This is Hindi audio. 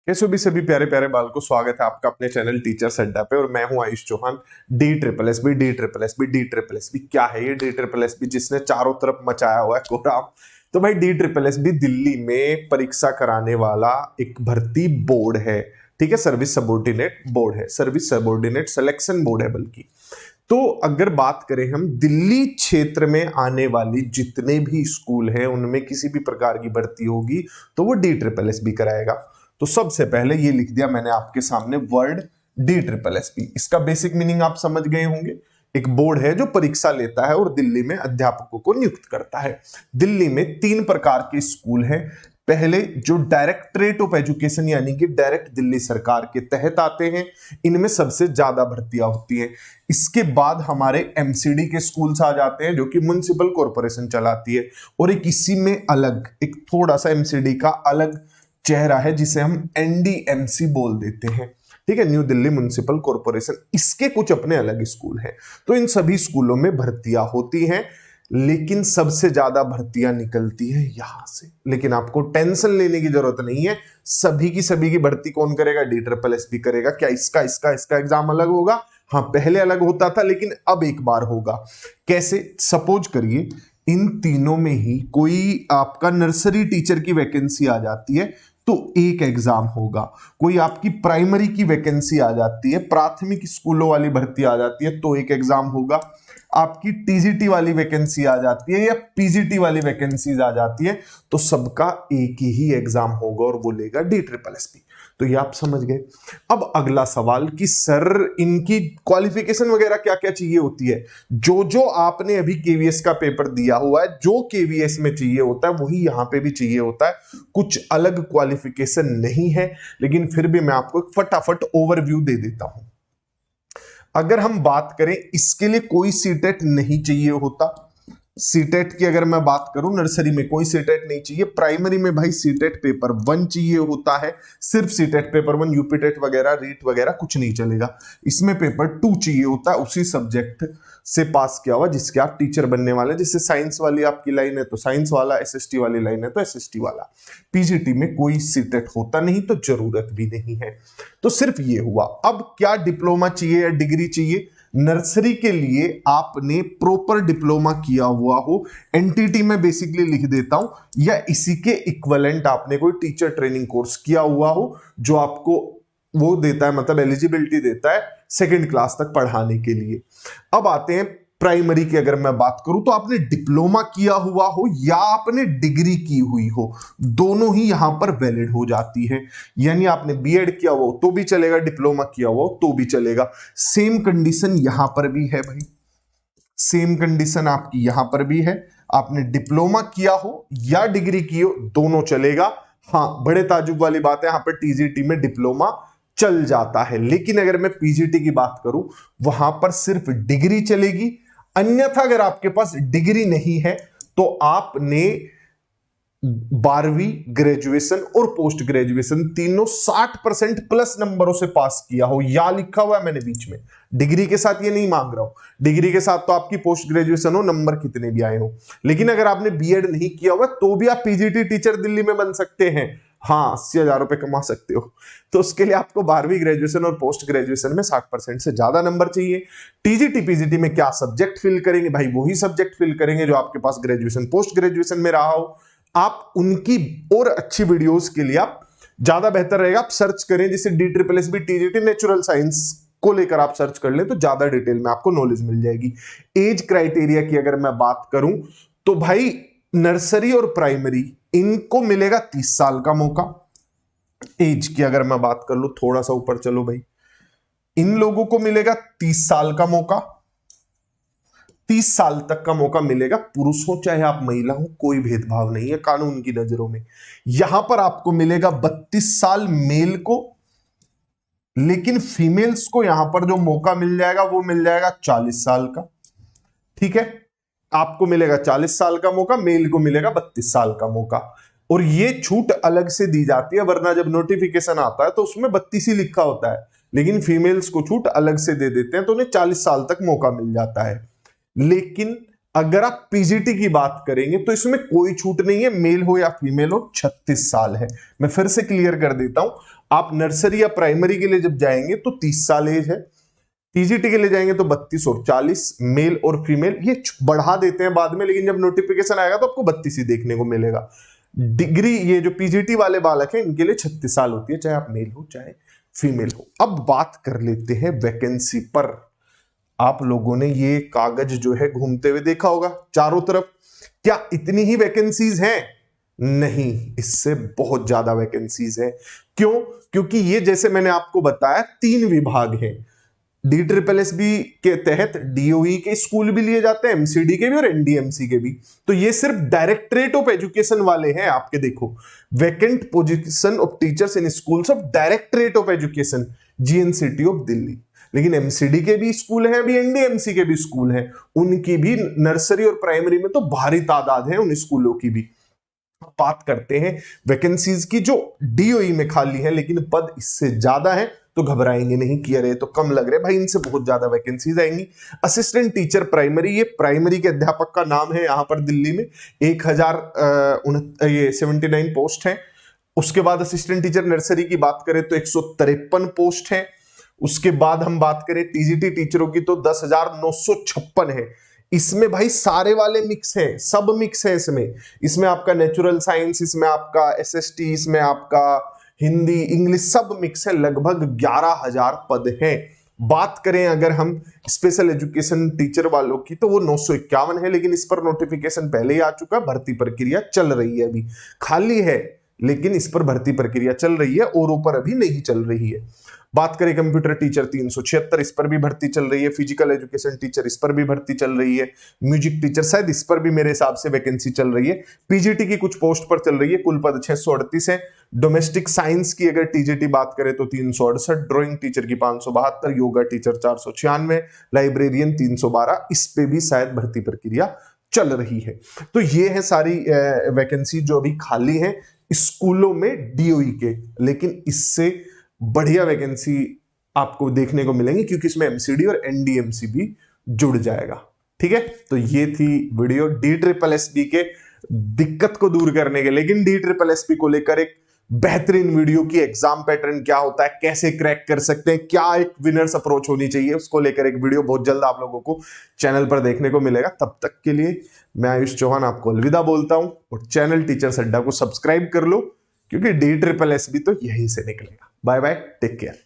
कैसे हो भी सभी प्यारे प्यारे बाल को स्वागत है आपका अपने चैनल टीचर्स अड्डा पे। और मैं हूं Ayush Chauhan. D triple S B क्या है ये डी ट्रिपल एस बी जिसने चारों तरफ मचाया हुआ है कोहराम। तो भाई D triple S B Delhi में परीक्षा कराने वाला एक भर्ती बोर्ड है। ठीक है, सर्विस सबॉर्डिनेट बोर्ड है, सर्विस सबॉर्डिनेट सिलेक्शन बोर्ड है बल्कि। तो अगर बात करें हम दिल्ली क्षेत्र में आने वाली जितने भी स्कूल हैं उनमें किसी भी प्रकार की भर्ती होगी तो वो डी ट्रिपल एस बी कराएगा। तो सबसे पहले ये लिख दिया मैंने आपके सामने word D triple S B. इसका बेसिक मीनिंग आप समझ गए होंगे। एक बोर्ड है जो परीक्षा लेता है और दिल्ली में अध्यापकों को नियुक्त करता है। दिल्ली में 3 प्रकार के स्कूल हैं। पहले जो डायरेक्टरेट ऑफ एजुकेशन यानी कि डायरेक्ट दिल्ली सरकार के तहत आते हैं, इनमें सबसे ज्यादा भर्तियां होती हैं। इसके बाद हमारे एमसीडी के स्कूल्स आ जाते हैं जो कि म्युनिसिपल कॉरपोरेशन चलाती है। और एक इसी में अलग एक थोड़ा सा एमसीडी का अलग चेहरा है जिसे हम एनडीएमसी बोल देते हैं। ठीक है, न्यू दिल्ली म्युनिसिपल कॉरपोरेशन। इसके कुछ अपने अलग स्कूल हैं। तो इन सभी स्कूलों में भर्तियां होती हैं, लेकिन सबसे ज्यादा भर्तियां निकलती है यहां से। लेकिन आपको टेंशन लेने की जरूरत नहीं है, सभी की भर्ती कौन करेगा? डी ट्रिपल एस बी करेगा। क्या इसका एग्जाम अलग होगा? हाँ, पहले अलग होता था लेकिन अब एक बार होगा। कैसे? सपोज करिए इन तीनों में ही कोई आपका नर्सरी टीचर की वैकेंसी आ जाती है तो एक एग्जाम होगा। कोई आपकी प्राइमरी की वैकेंसी आ जाती है, प्राथमिक स्कूलों वाली भर्ती आ जाती है तो एक एग्जाम होगा। आपकी टीजीटी वाली वैकेंसी आ जाती है या पीजीटी वाली वैकेंसीज आ जाती है तो सबका एक ही एग्जाम होगा और वो लेगा डी ट्रिपल एस बी। तो ये आप समझ गए। अब अगला सवाल कि सर इनकी क्वालिफिकेशन वगैरह क्या क्या चाहिए होती है? जो आपने अभी केवीएस का पेपर दिया हुआ है, जो केवीएस में चाहिए होता है वही यहां पे भी चाहिए होता है। कुछ अलग क्वालिफिकेशन नहीं है, लेकिन फिर भी मैं आपको एक फटाफट ओवरव्यू दे देता हूं। अगर हम बात करें, इसके लिए कोई सीटेट नहीं चाहिए होता। सीटेट की अगर मैं बात करूं, नर्सरी में कोई सीटेट नहीं चाहिए। प्राइमरी में भाई सीटेट पेपर 1 चाहिए होता है, सिर्फ सीटेट पेपर 1, यूपीटेट वगैरह रीट वगैरह कुछ नहीं चलेगा। इसमें पेपर 2 चाहिए होता है, उसी सब्जेक्ट से पास किया हुआ जिसके आप टीचर बनने वाले। जैसे साइंस वाली आपकी लाइन है तो साइंस वाला, एसएसटी वाली लाइन है तो एसएसटी वाला। पीजीटी में कोई सीटेट होता नहीं तो जरूरत भी नहीं है। तो सिर्फ ये हुआ। अब क्या डिप्लोमा चाहिए या डिग्री चाहिए? नर्सरी के लिए आपने प्रॉपर डिप्लोमा किया हुआ हो, एनटीटी में बेसिकली लिख देता हूं, या इसी के इक्विवेलेंट आपने कोई टीचर ट्रेनिंग कोर्स किया हुआ हो जो आपको वो देता है, मतलब एलिजिबिलिटी देता है 2nd क्लास तक पढ़ाने के लिए। अब आते हैं प्राइमरी की अगर मैं बात करूं तो आपने डिप्लोमा किया हुआ हो या आपने डिग्री की हुई हो, दोनों ही यहां पर वैलिड हो जाती है। यानी आपने बीएड किया हुआ तो भी चलेगा, डिप्लोमा किया हुआ तो भी चलेगा। सेम कंडीशन यहां पर भी है भाई, सेम कंडीशन आपकी यहां पर भी है। आपने डिप्लोमा किया हो या डिग्री की हो, दोनों चलेगा। हाँ, बड़े ताजुब वाली बात है, यहां पर टीजीटी में डिप्लोमा चल जाता है, लेकिन अगर मैं पीजीटी की बात करूं वहां पर सिर्फ डिग्री चलेगी। अन्यथा अगर आपके पास डिग्री नहीं है तो आपने 12वीं, ग्रेजुएशन और पोस्ट ग्रेजुएशन तीनों 60% प्लस नंबरों से पास किया हो, या लिखा हुआ है मैंने बीच में। डिग्री के साथ ये नहीं मांग रहा हूं, डिग्री के साथ तो आपकी पोस्ट ग्रेजुएशन हो, नंबर कितने भी आए हो। लेकिन अगर आपने बीएड नहीं किया हुआ तो भी आप पीजीटी टीचर दिल्ली में बन सकते हैं। हाँ, 80,000 रुपए कमा सकते हो। तो उसके लिए आपको 12वीं ग्रेजुएशन और पोस्ट ग्रेजुएशन में 60% से ज्यादा नंबर चाहिए। टीजीटी पीजीटी में क्या सब्जेक्ट फिल करेंगे? भाई वही सब्जेक्ट फिल करेंगे जो आपके पास ग्रेजुएशन पोस्ट ग्रेजुएशन में रहा हो। आप उनकी और अच्छी वीडियोस के लिए आप ज्यादा बेहतर रहेगा आप सर्च करें, जैसे D triple S B TGT natural science को लेकर आप सर्च कर लें तो ज्यादा डिटेल में आपको नॉलेज मिल जाएगी। एज क्राइटेरिया की अगर मैं बात करूं तो भाई नर्सरी और प्राइमरी इनको मिलेगा 30 साल का मौका। एज की अगर मैं बात कर लूं, थोड़ा सा ऊपर चलो भाई, इन लोगों को मिलेगा 30 साल का मौका। 30 साल तक का मौका मिलेगा, पुरुष हो चाहे आप महिला हो, कोई भेदभाव नहीं है कानून की नजरों में। यहां पर आपको मिलेगा 32 साल मेल को, लेकिन फीमेल्स को यहां पर जो मौका मिल जाएगा वो मिल जाएगा 40 साल का। ठीक है, आपको मिलेगा 40 साल का मौका, मेल को मिलेगा 32 साल का मौका। और ये छूट अलग से दी जाती है, वरना जब नोटिफिकेशन आता है तो उसमें 32 ही लिखा होता है, लेकिन फीमेल्स को छूट अलग से दे देते हैं तो उन्हें 40 साल तक मौका मिल जाता है। लेकिन अगर आप पीजीटी की बात करेंगे तो इसमें कोई छूट नहीं है, मेल हो या फीमेल हो, 36 साल है। मैं फिर से क्लियर कर देता हूं, आप नर्सरी या प्राइमरी के लिए जब जाएंगे तो 30 साल एज है, टीजीटी के लिए जाएंगे तो 32 और 40, मेल और फीमेल ये बढ़ा देते हैं बाद में, लेकिन जब नोटिफिकेशन आएगा तो आपको 32 ही देखने को मिलेगा। डिग्री ये जो पीजीटी वाले बालक हैं इनके लिए 36 साल होती है, चाहे आप मेल हो चाहे फीमेल हो। अब बात कर लेते हैं वैकेंसी पर। आप लोगों ने ये कागज जो है घूमते हुए देखा होगा चारों तरफ। क्या इतनी ही वैकेंसीज हैं? नहीं, इससे बहुत ज्यादा वैकेंसीज है। क्यों? क्योंकि ये जैसे मैंने आपको बताया 3 विभाग हैं। DSSB के तहत डीओई के स्कूल भी लिए जाते हैं, एमसीडी के भी और एनडीएमसी के भी। तो ये सिर्फ डायरेक्टरेट ऑफ एजुकेशन वाले हैं आपके, देखो vacant position of teachers in schools of directorate of education, GNCT of Delhi. लेकिन एमसीडी के भी स्कूल हैं, अभी एनडीएमसी के भी स्कूल हैं, उनकी भी नर्सरी और प्राइमरी में तो भारी तादाद है उन स्कूलों की भी। बात करते हैं वैकेंसीज की जो डीओई में खाली है, लेकिन पद इससे ज्यादा है, तो घबराएंगे नहीं कि अरे तो कम लग रहे भाई, इनसे बहुत ज्यादा वैकेंसीज आएंगी। असिस्टेंट टीचर प्राइमरी, ये प्राइमरी के अध्यापक का नाम है यहां पर दिल्ली में, 1079 पोस्ट है। उसके बाद असिस्टेंट टीचर नर्सरी की बात करें तो 153 पोस्ट है। उसके बाद हम बात करें टीजीटी टीचरों की तो 10,956 है। इसमें भाई सारे वाले मिक्स हैं, सब मिक्स है इसमें आपका नेचुरल साइंस, इसमें आपका एसएसटी, इसमें आपका हिंदी इंग्लिश, सब मिक्स है। लगभग 11,000 पद हैं। बात करें अगर हम स्पेशल एजुकेशन टीचर वालों की तो वो 951 है, लेकिन इस पर नोटिफिकेशन पहले ही आ चुका, भर्ती प्रक्रिया चल रही है, अभी खाली है लेकिन इस पर भर्ती प्रक्रिया चल रही है और ऊपर अभी नहीं चल रही है। बात करें कंप्यूटर टीचर 376, इस पर भी भर्ती चल रही है। फिजिकल एजुकेशन टीचर, इस पर भी भर्ती चल रही है। म्यूजिक टीचर शायद इस पर भी मेरे हिसाब से वैकेंसी चल रही है। पीजीटी की कुछ पोस्ट पर चल रही है, कुल पद 638 है। डोमेस्टिक साइंस की अगर टीजीटी बात करें तो 368, ड्राइंग टीचर की 572, योगा टीचर 496, लाइब्रेरियन 312, इस पे भी शायद भर्ती प्रक्रिया चल रही है। तो ये है सारी वैकेंसी जो अभी खाली है स्कूलों में डीओई के, लेकिन इससे बढ़िया वैकेंसी आपको देखने को मिलेंगी क्योंकि इसमें एमसीडी और एनडीएमसी भी जुड़ जाएगा। ठीक है, तो ये थी वीडियो DSSB के दिक्कत को दूर करने के। लेकिन DSSB को लेकर एक बेहतरीन वीडियो की एग्जाम पैटर्न क्या होता है, कैसे क्रैक कर सकते हैं, क्या एक विनर्स अप्रोच होनी चाहिए, उसको लेकर एक वीडियो बहुत जल्द आप लोगों को चैनल पर देखने को मिलेगा। तब तक के लिए मैं आयुष चौहान आपको अलविदा बोलता हूं और चैनल टीचर्स अड्डा को सब्सक्राइब कर लो क्योंकि DSSB तो यहीं से निकलेगा। Bye bye, take care.